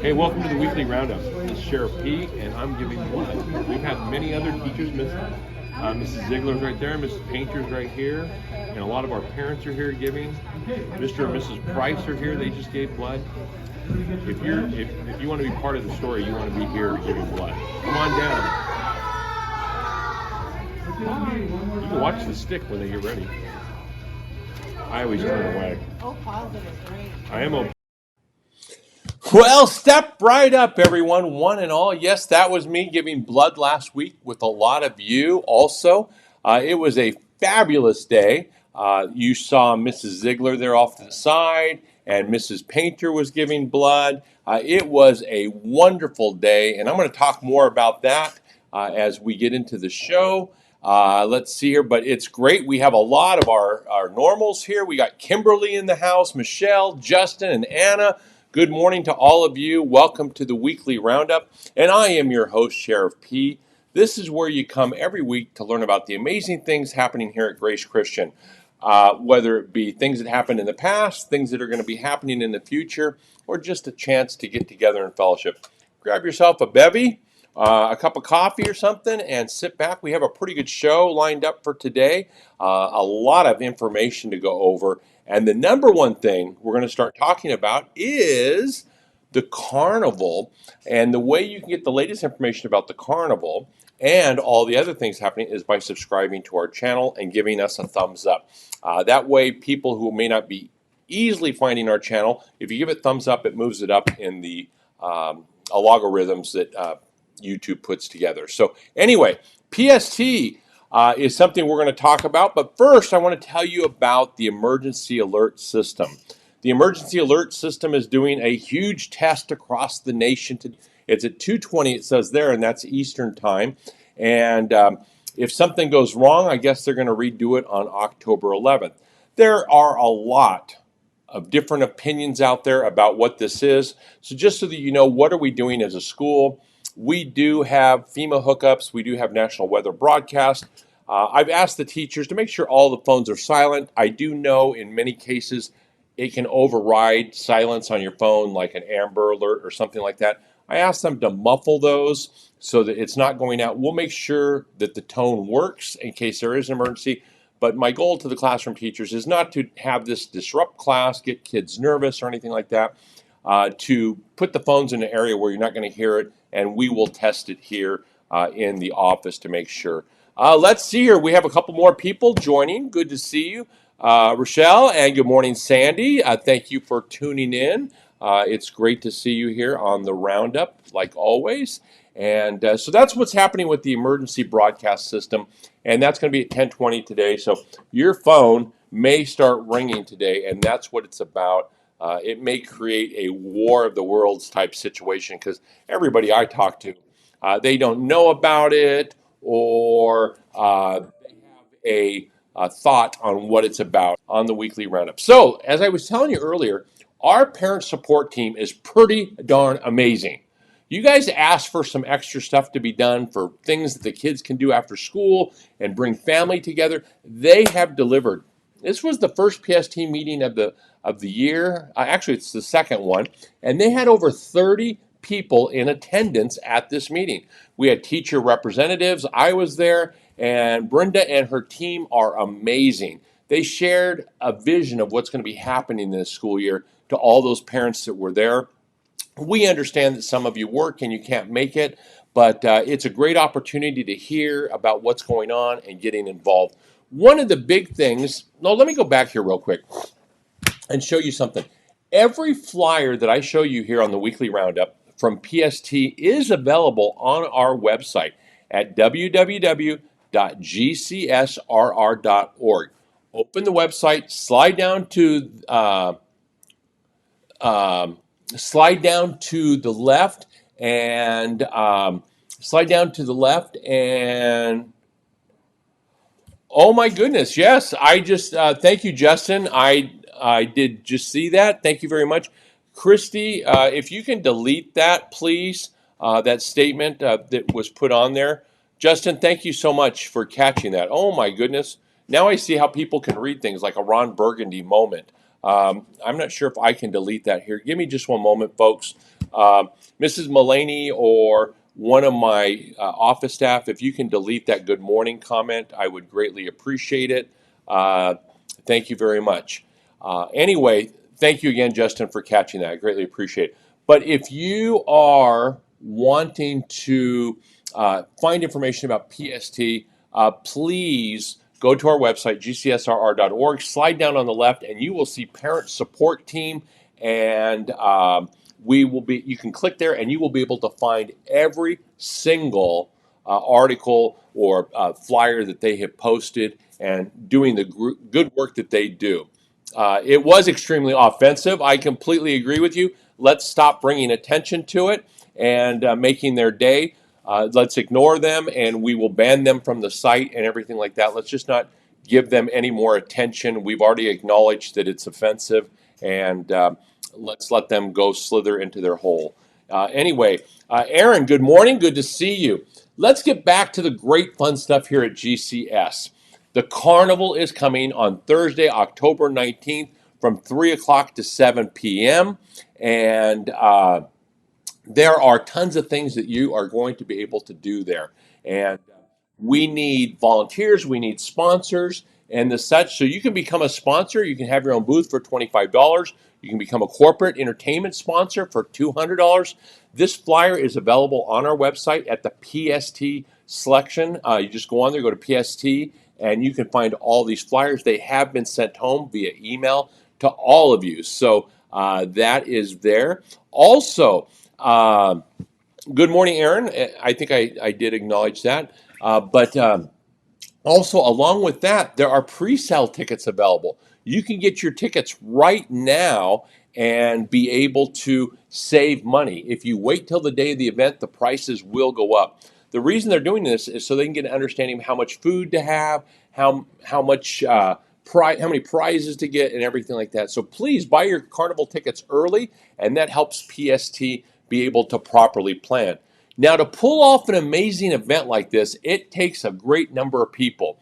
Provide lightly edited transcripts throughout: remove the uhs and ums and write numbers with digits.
Hey, welcome to the weekly roundup. This is Sheriff P, and I'm giving blood. We've had many other teachers. Mrs. Ziegler's right there, Mrs. Painter's right here, and a lot of our parents are here giving. Mr. and Mrs. Price are here. They just gave blood. If you want to be part of the story, you want to be here giving blood. Come on down. You can watch the stick when they get ready. I always turn away. Oh, positive is great. I am okay. Well, step right up, everyone, one and all. Yes, that was me giving blood last week with a lot of you also. It was a fabulous day. You saw Mrs. Ziegler there off to the side, and Mrs. Painter was giving blood. It was a wonderful day, and I'm going to talk more about that as we get into the show. Let's see here, but it's great. We have a lot of our normals here. We got Kimberly in the house, Michelle, Justin, and Anna. Good morning to all of you. Welcome to the weekly roundup, and I am your host, Sheriff P. This is where you come every week to learn about the amazing things happening here at Grace Christian, whether it be things that happened in the past, things that are going to be happening in the future, or just a chance to get together in fellowship. Grab yourself a bevy, a cup of coffee or something, and sit back. We have a pretty good show lined up for today, a lot of information to go over. And the number one thing we're going to start talking about is the carnival, and the way you can get the latest information about the carnival and all the other things happening is by subscribing to our channel and giving us a thumbs up. That way, people who may not be easily finding our channel, if you give it thumbs up, it moves it up in the algorithms that YouTube puts together. So anyway, PST is something we're going to talk about. But first, I want to tell you about the emergency alert system. The emergency alert system is doing a huge test across the nation. It's at 2:20, it says there, and that's Eastern time. And if something goes wrong, I guess they're going to redo it on October 11th. There are a lot of different opinions out there about what this is. So just so that you know, what are we doing as a school? We do have FEMA hookups. We do have national weather broadcast. I've asked the teachers to make sure all the phones are silent. I do know in many cases it can override silence on your phone, like an Amber Alert or something like that. I asked them to muffle those so that it's not going out. We'll make sure that the tone works in case there is an emergency. But my goal to the classroom teachers is not to have this disrupt class, get kids nervous or anything like that. To put the phones in an area where you're not going to hear it, and we will test it here in the office to make sure. Let's see here. We have a couple more people joining. Good to see you, Rochelle, and good morning, Sandy. Thank you for tuning in. It's great to see you here on the Roundup, like always. And so that's what's happening with the emergency broadcast system, and that's going to be at 10:20 today. So your phone may start ringing today, and that's what it's about. It may create a war of the worlds type situation because everybody I talk to, they don't know about it, or they have a thought on what it's about on the weekly roundup. So as I was telling you earlier, our parent support team is pretty darn amazing. You guys asked for some extra stuff to be done for things that the kids can do after school and bring family together. They have delivered. This was the first PST meeting of the year. Actually, it's the second one. And they had over 30 people in attendance at this meeting. We had teacher representatives. I was there, and Brenda and her team are amazing. They shared a vision of what's going to be happening this school year to all those parents that were there. We understand that some of you work and you can't make it, but it's a great opportunity to hear about what's going on and getting involved. One of the big things, no, let me go back here real quick and show you something. Every flyer that I show you here on the weekly roundup from PST is available on our website at www.gcsrr.org. Open the website, um, slide down to the left, and slide down to the left, and oh my goodness, yes. I just thank you, Justin. I did just see that. Thank you very much, Christy. If you can delete that, please. That statement that was put on there, Justin. Thank you so much for catching that. Oh my goodness. Now I see how people can read things like a Ron Burgundy moment. I'm not sure if I can delete that here. Give me just one moment, folks. Mrs. Mullaney or one of my office staff, if you can delete that good morning comment, I would greatly appreciate it. Thank you very much. Anyway, thank you again, Justin, for catching that. I greatly appreciate it. But if you are wanting to find information about PST, please go to our website, gcsrr.org, slide down on the left, and you will see Parent Support Team, and you can click there, and you will be able to find every single article or flyer that they have posted and doing the good work that they do. It was extremely offensive. I completely agree with you. Let's stop bringing attention to it and making their day. Let's ignore them, and we will ban them from the site and everything like that. Let's just not give them any more attention. We've already acknowledged that it's offensive, and let's let them go slither into their hole. Anyway, Aaron, good morning. Good to see you. Let's get back to the great fun stuff here at GCS. The carnival is coming on Thursday, October 19th from 3 o'clock to 7 p.m. And there are tons of things that you are going to be able to do there. And we need volunteers, we need sponsors, and the such. So you can become a sponsor. You can have your own booth for $25. You can become a corporate entertainment sponsor for $200. This flyer is available on our website at the PST selection. You just go on there, go to PST, and you can find all these flyers. They have been sent home via email to all of you. So that is there. Also, good morning, Aaron. I think I did acknowledge that. But also, along with that, there are pre-sale tickets available. You can get your tickets right now and be able to save money. If you wait till the day of the event, the prices will go up. The reason they're doing this is so they can get an understanding of how much food to have, how many prizes to get, and everything like that. So please buy your carnival tickets early, and that helps PST be able to properly plan. Now, to pull off an amazing event like this, it takes a great number of people.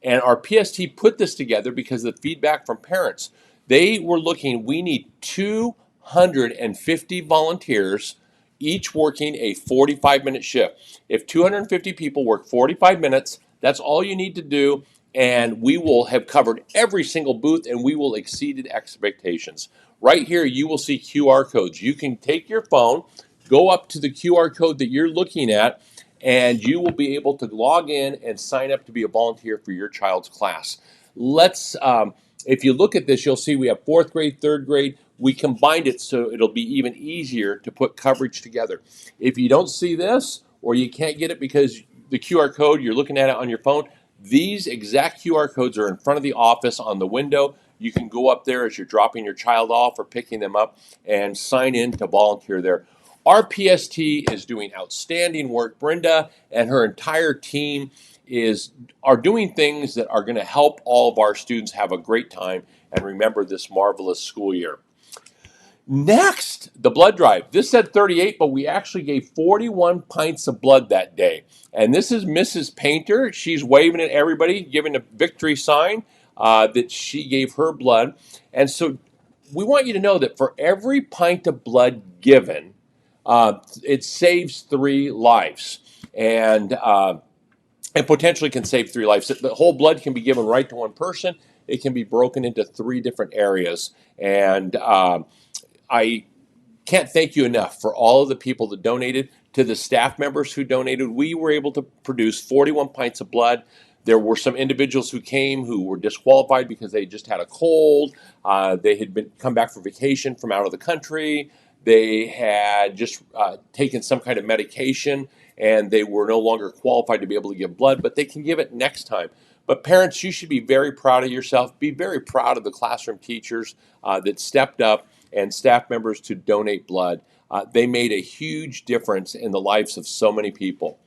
And our PST put this together because of the feedback from parents. They were looking, we need 250 volunteers, each working a 45-minute shift. If 250 people work 45 minutes, that's all you need to do, and we will have covered every single booth, and we will exceed expectations. Right here, you will see QR codes. You can take your phone, go up to the QR code that you're looking at, and you will be able to log in and sign up to be a volunteer for your child's class. If you look at this, you'll see we have fourth grade, third grade. We combined it so it'll be even easier to put coverage together. If you don't see this, or you can't get it because the QR code, you're looking at it on your phone, these exact QR codes are in front of the office on the window. You can go up there as you're dropping your child off or picking them up and sign in to volunteer there. Our PST is doing outstanding work. Brenda and her entire team are doing things that are going to help all of our students have a great time and remember this marvelous school year. Next, the blood drive. This said 38, but we actually gave 41 pints of blood that day. And this is Mrs. Painter. She's waving at everybody, giving a victory sign that she gave her blood. And so we want you to know that for every pint of blood given, it saves 3 lives. And potentially can save 3 lives. The whole blood can be given right to one person. It can be broken into 3 different areas. And I can't thank you enough for all of the people that donated. To the staff members who donated, we were able to produce 41 pints of blood. There were some individuals who came who were disqualified because they just had a cold. They had been come back for vacation from out of the country. They had just taken some kind of medication and they were no longer qualified to be able to give blood, but they can give it next time. But parents, you should be very proud of yourself. Be very proud of the classroom teachers that stepped up and staff members to donate blood. They made a huge difference in the lives of so many people.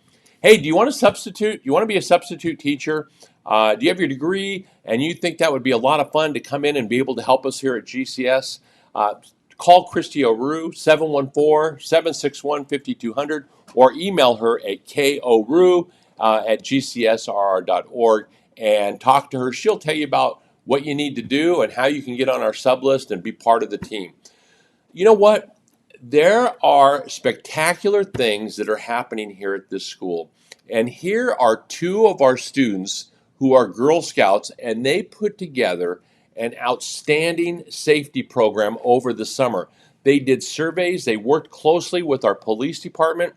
Hey, do you want to substitute? You want to be a substitute teacher? Do you have your degree and you think that would be a lot of fun to come in and be able to help us here at GCS? Call Christy O'Rue, 714-761-5200, or email her at korue at gcsrr.org and talk to her. She'll tell you about what you need to do and how you can get on our sub list and be part of the team. You know what? There are spectacular things that are happening here at this school. And here are 2 of our students who are Girl Scouts, and they put together an outstanding safety program over the summer. They did surveys, they worked closely with our police department.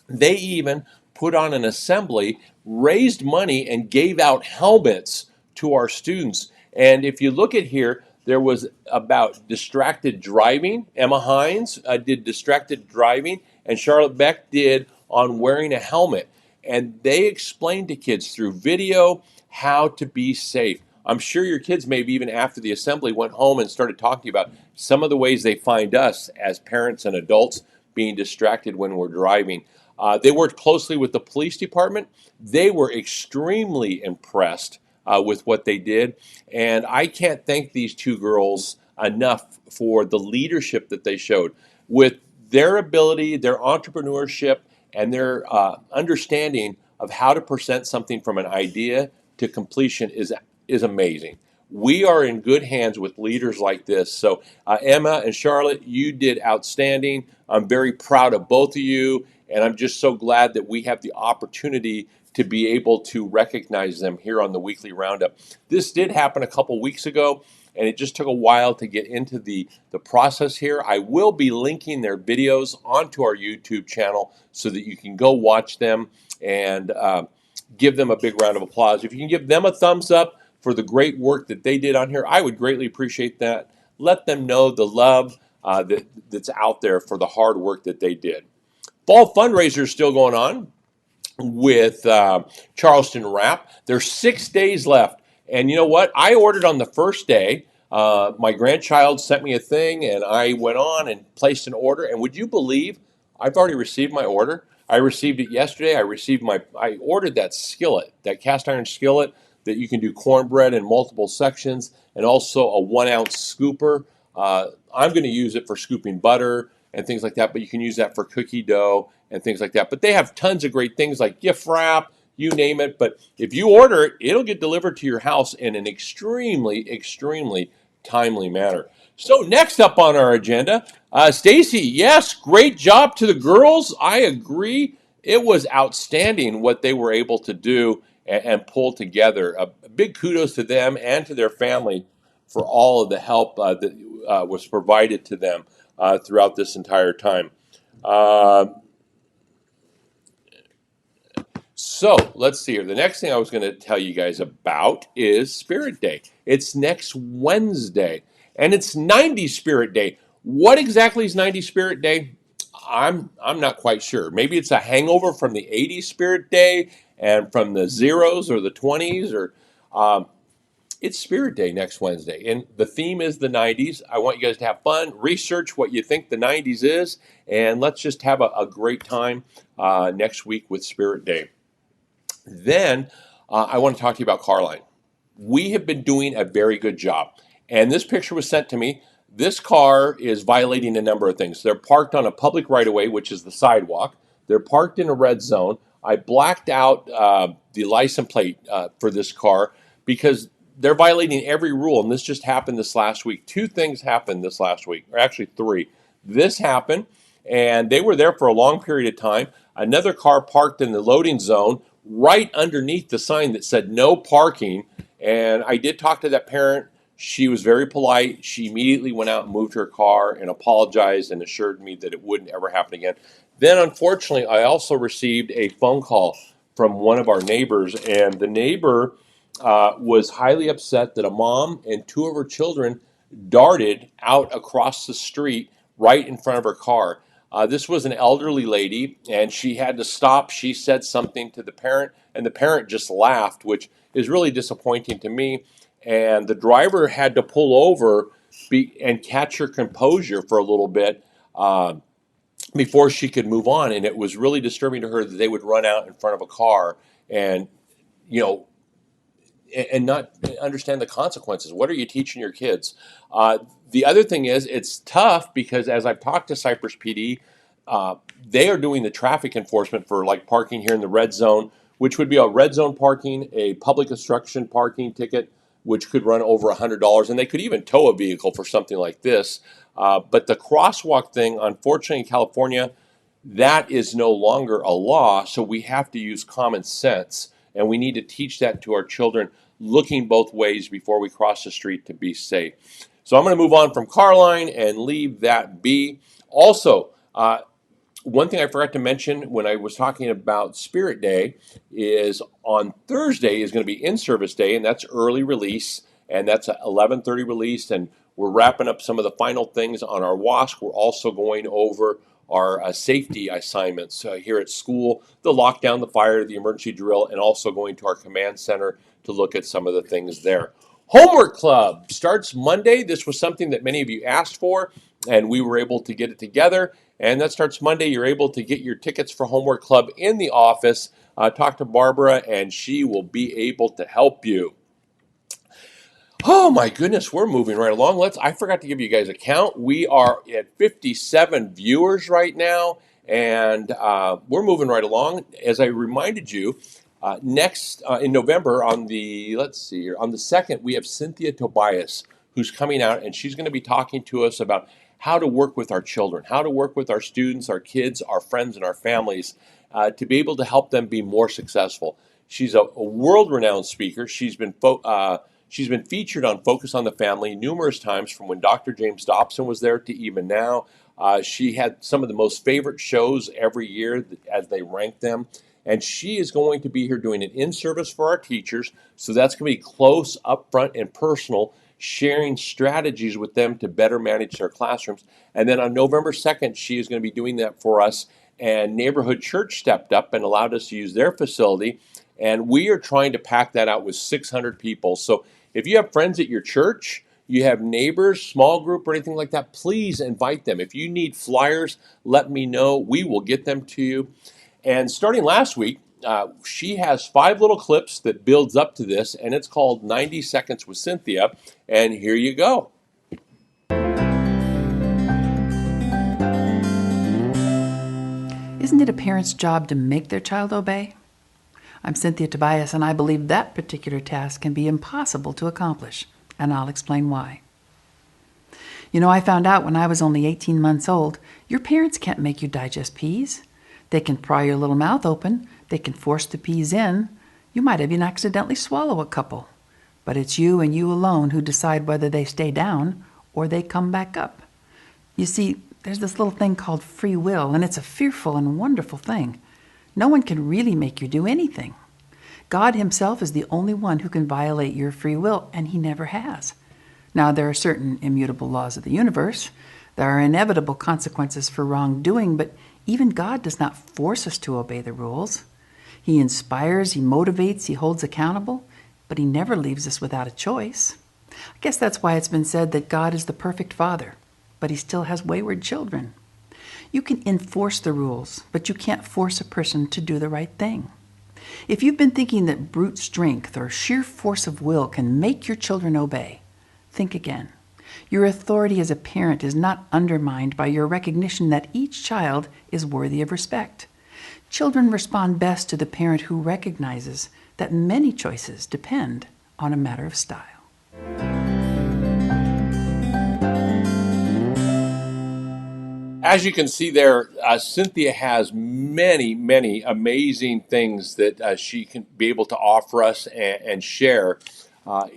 They even put on an assembly, raised money, and gave out helmets to our students. And if you look at here, there was about distracted driving. Emma Hines did distracted driving, and Charlotte Beck did on wearing a helmet. And they explained to kids through video how to be safe. I'm sure your kids maybe even after the assembly went home and started talking about some of the ways they find us as parents and adults being distracted when we're driving. They worked closely with the police department. They were extremely impressed with what they did. And I can't thank these 2 girls enough for the leadership that they showed. With their ability, their entrepreneurship, and their understanding of how to present something from an idea to completion is amazing. We are in good hands with leaders like this. So Emma and Charlotte, you did outstanding. I'm very proud of both of you, and I'm just so glad that we have the opportunity to be able to recognize them here on the weekly roundup. This did happen a couple weeks ago, and it just took a while to get into the process here. I will be linking their videos onto our YouTube channel so that you can go watch them and give them a big round of applause. If you can give them a thumbs up for the great work that they did on here, I would greatly appreciate that. Let them know the love that's out there for the hard work that they did. Fall fundraiser is still going on with Charleston Wrap. There's 6 days left. And you know what? I ordered on the first day. My grandchild sent me a thing, and I went on and placed an order. And would you believe I've already received my order? I received it yesterday. I ordered that skillet, that cast iron skillet that you can do cornbread in multiple sections, and also a 1-ounce scooper. I'm going to use it for scooping butter and things like that, but you can use that for cookie dough and things like that. But they have tons of great things like gift wrap, you name it. But if you order it, it'll get delivered to your house in an extremely, extremely timely manner. So next up on our agenda, Stacy, yes, great job to the girls. I agree. It was outstanding what they were able to do and pull together. A big kudos to them and to their family for all of the help that was provided to them throughout this entire time. So let's see here. The next thing I was going to tell you guys about is Spirit Day. It's next Wednesday, and it's 90 Spirit Day. What exactly is 90 Spirit Day? I'm not quite sure. Maybe it's a hangover from the 80s Spirit Day and from the zeros or the 20s, or it's Spirit Day next Wednesday, and the theme is the 90s. I want you guys to have fun, research what you think the 90s is, and let's just have a great time next week with Spirit Day. Then I want to talk to you about Carline. We have been doing a very good job, and this picture was sent to me. This car is violating a number of things. They're parked on a public right-of-way, which is the sidewalk. They're parked in a red zone. I blacked out the license plate for this car because they're violating every rule, and this just happened this last week. 2 things happened this last week, or actually 3. This happened, and they were there for a long period of time. Another car parked in the loading zone right underneath the sign that said no parking. And I did talk to that parent. She was very polite. She immediately went out and moved her car and apologized and assured me that it wouldn't ever happen again. Then, unfortunately, I also received a phone call from one of our neighbors, and the neighbor was highly upset that a mom and two of her children darted out across the street right in front of her car. This was an elderly lady, and she had to stop. She said something to the parent, and the parent just laughed, which is really disappointing to me. And the driver had to pull over and catch her composure for a little bit before she could move on. And it was really disturbing to her that they would run out in front of a car and, you know, and not understand the consequences. What are you teaching your kids? The other thing is, it's tough because as I've talked to Cypress PD, they are doing the traffic enforcement for like parking here in the red zone, which would be a red zone parking, a public obstruction parking ticket, which could run over $100, and they could even tow a vehicle for something like this. But the crosswalk thing, unfortunately, in California, that is no longer a law, so we have to use common sense, and we need to teach that to our children, looking both ways before we cross the street to be safe. So I'm going to move on from Carline and leave that be. Also, one thing I forgot to mention when I was talking about Spirit Day is on Thursday is going to be in-service day, and that's early release, and that's an 11:30 release, and we're wrapping up some of the final things on our WASC. We're also going over our safety assignments here at school, the lockdown, the fire, the emergency drill, and also going to our command center to look at some of the things there. Homework Club starts Monday. This was something that many of you asked for, and we were able to get it together. And that starts Monday. You're able to get your tickets for Homework Club in the office. Talk to Barbara, and she will be able to help you. Oh my goodness, we're moving right along. I forgot to give you guys a count. We are at 57 viewers right now, and we're moving right along. As I reminded you, next in November on the 2nd, we have Cynthia Tobias, who's coming out, and she's going to be talking to us about how to work with our children, how to work with our students, our kids, our friends, and our families to be able to help them be more successful. She's a world-renowned speaker. She's been featured on Focus on the Family numerous times, from when Dr. James Dobson was there to even now. She had some of the most favorite shows every year as they rank them. And she is going to be here doing an in-service for our teachers. So that's going to be close, upfront, and personal, sharing strategies with them to better manage their classrooms. And then on November 2nd, she is going to be doing that for us. And Neighborhood Church stepped up and allowed us to use their facility. And we are trying to pack that out with 600 people. So if you have friends at your church, you have neighbors, small group, or anything like that, please invite them. If you need flyers, let me know. We will get them to you. And starting last week, she has 5 little clips that builds up to this, and it's called 90 Seconds with Cynthia. And here you go. Isn't it a parent's job to make their child obey? I'm Cynthia Tobias, and I believe that particular task can be impossible to accomplish, and I'll explain why. You know, I found out when I was only 18 months old, your parents can't make you digest peas. They can pry your little mouth open, they can force the peas in, you might even accidentally swallow a couple. But it's you and you alone who decide whether they stay down or they come back up. You see, there's this little thing called free will, and it's a fearful and wonderful thing. No one can really make you do anything. God himself is the only one who can violate your free will, and he never has. Now, there are certain immutable laws of the universe. There are inevitable consequences for wrongdoing, but even God does not force us to obey the rules. He inspires, he motivates, he holds accountable, but he never leaves us without a choice. I guess that's why it's been said that God is the perfect father, but he still has wayward children. You can enforce the rules, but you can't force a person to do the right thing. If you've been thinking that brute strength or sheer force of will can make your children obey, think again. Your authority as a parent is not undermined by your recognition that each child is worthy of respect. Children respond best to the parent who recognizes that many choices depend on a matter of style. As you can see there, Cynthia has many, many amazing things that she can be able to offer us and share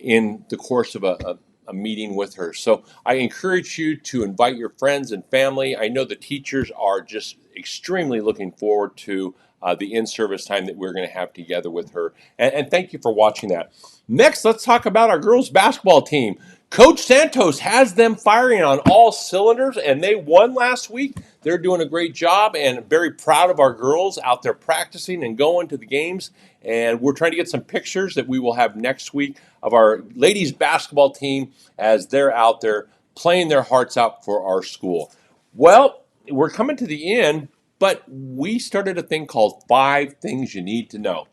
in the course of a meeting with her. So I encourage you to invite your friends and family. I know the teachers are just extremely looking forward to the in-service time that we're going to have together with her. And thank you for watching that. Next, let's talk about our girls basketball team. Coach Santos has them firing on all cylinders, and they won last week. They're doing a great job, and very proud of our girls out there practicing and going to the games. And we're trying to get some pictures that we will have next week of our ladies basketball team as they're out there playing their hearts out for our school. Well, we're coming to the end, but we started a thing called 5 Things You Need to Know.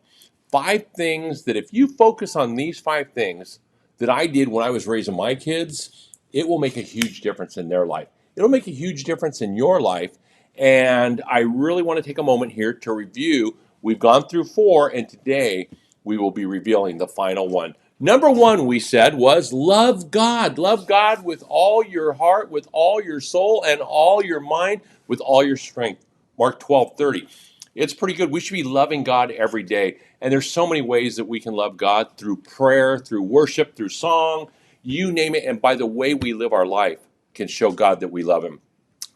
5 things that if you focus on these 5 things that I did when I was raising my kids, it will make a huge difference in their life. It'll make a huge difference in your life. And I really want to take a moment here to review. We've gone through 4, and today we will be revealing the final one. Number 1, we said, was love God. Love God with all your heart, with all your soul, and all your mind, with all your strength. Mark 12:30. It's pretty good. We should be loving God every day. And there's so many ways that we can love God through prayer, through worship, through song, you name it. And by the way we live our life can show God that we love him.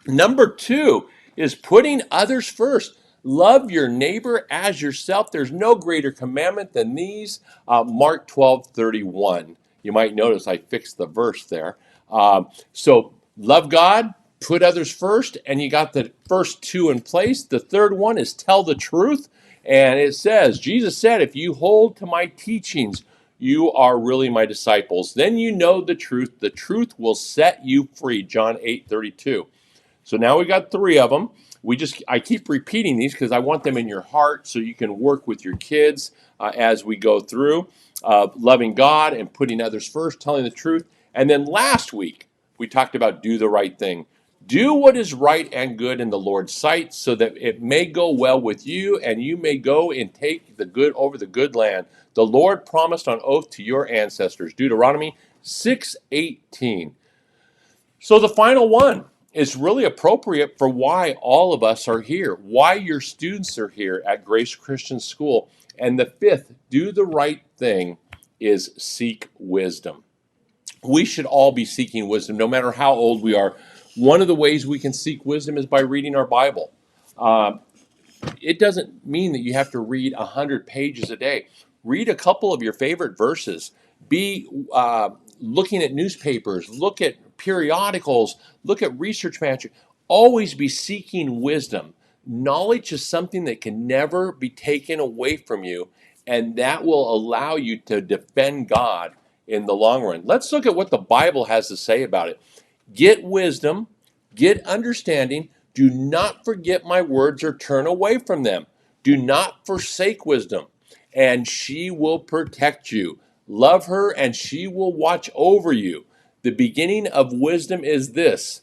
Number 2 is putting others first. Love your neighbor as yourself. There's no greater commandment than these. Mark 12:31. You might notice I fixed the verse there. So love God, put others first, and you got the first 2 in place. The third one is tell the truth. And it says, Jesus said, if you hold to my teachings, you are really my disciples. Then you know the truth. The truth will set you free. John 8:32. So now we got 3 of them. I keep repeating these because I want them in your heart so you can work with your kids as we go through. Loving God and putting others first, telling the truth. And then last week, we talked about do the right thing. Do what is right and good in the Lord's sight so that it may go well with you and you may go and take the good over the good land. The Lord promised on oath to your ancestors. Deuteronomy 6:18. So the final one is really appropriate for why all of us are here, why your students are here at Grace Christian School. And the 5th, do the right thing, is seek wisdom. We should all be seeking wisdom, no matter how old we are. One of the ways we can seek wisdom is by reading our Bible. It doesn't mean that you have to read 100 pages a day. Read a couple of your favorite verses. Be looking at newspapers, look at periodicals, look at research matches. Always be seeking wisdom. Knowledge is something that can never be taken away from you, and that will allow you to defend God in the long run. Let's look at what the Bible has to say about it. Get wisdom, get understanding. Do not forget my words or turn away from them. Do not forsake wisdom, and she will protect you. Love her, and she will watch over you. The beginning of wisdom is this: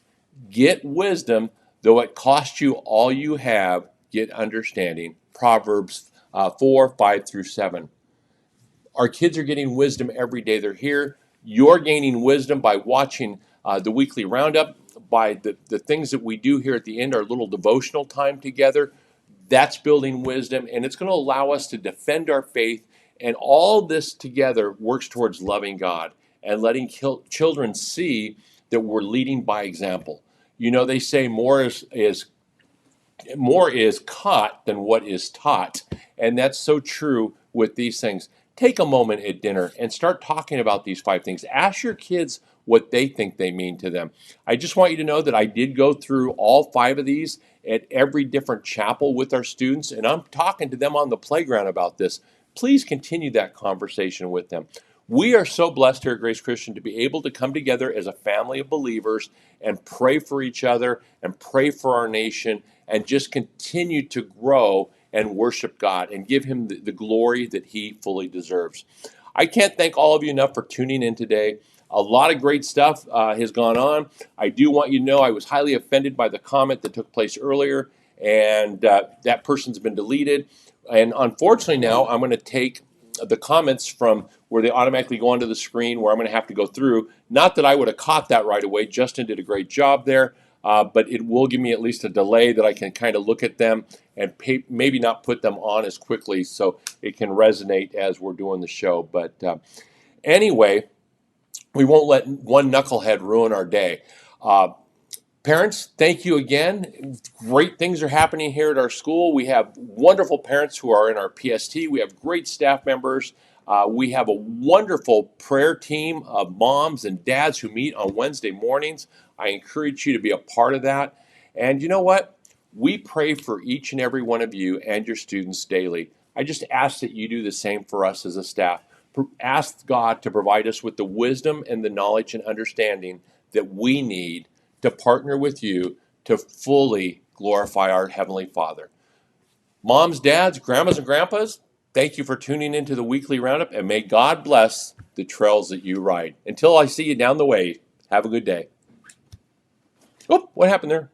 get wisdom, though it cost you all you have, get understanding. Proverbs 4:5-7. Our kids are getting wisdom every day they're here. You're gaining wisdom by watching the weekly Roundup, by the things that we do here at the end, our little devotional time together. That's building wisdom, and it's going to allow us to defend our faith. And all this together works towards loving God and letting children see that we're leading by example. You know, they say more is caught than what is taught. And that's so true with these things. Take a moment at dinner and start talking about these 5 things. Ask your kids what they think they mean to them. I just want you to know that I did go through all 5 of these at every different chapel with our students, and I'm talking to them on the playground about this. Please continue that conversation with them. We are so blessed here at Grace Christian to be able to come together as a family of believers and pray for each other and pray for our nation and just continue to grow and worship God and give him the glory that he fully deserves. I can't thank all of you enough for tuning in today. A lot of great stuff has gone on. I do want you to know I was highly offended by the comment that took place earlier, and that person's been deleted. And unfortunately now I'm going to take the comments from where they automatically go onto the screen where I'm going to have to go through. Not that I would have caught that right away. Justin did a great job there. but it will give me at least a delay that I can kind of look at them and maybe not put them on as quickly so it can resonate as we're doing the show. But anyway, we won't let one knucklehead ruin our day. Parents, thank you again. Great things are happening here at our school. We have wonderful parents who are in our PST. We have great staff members. We have a wonderful prayer team of moms and dads who meet on Wednesday mornings. I encourage you to be a part of that. And you know what? We pray for each and every one of you and your students daily. I just ask that you do the same for us as a staff. Ask God to provide us with the wisdom and the knowledge and understanding that we need to partner with you to fully glorify our Heavenly Father. Moms, dads, grandmas, and grandpas, thank you for tuning into the weekly roundup, and may God bless the trails that you ride. Until I see you down the way, have a good day. Oh, what happened there?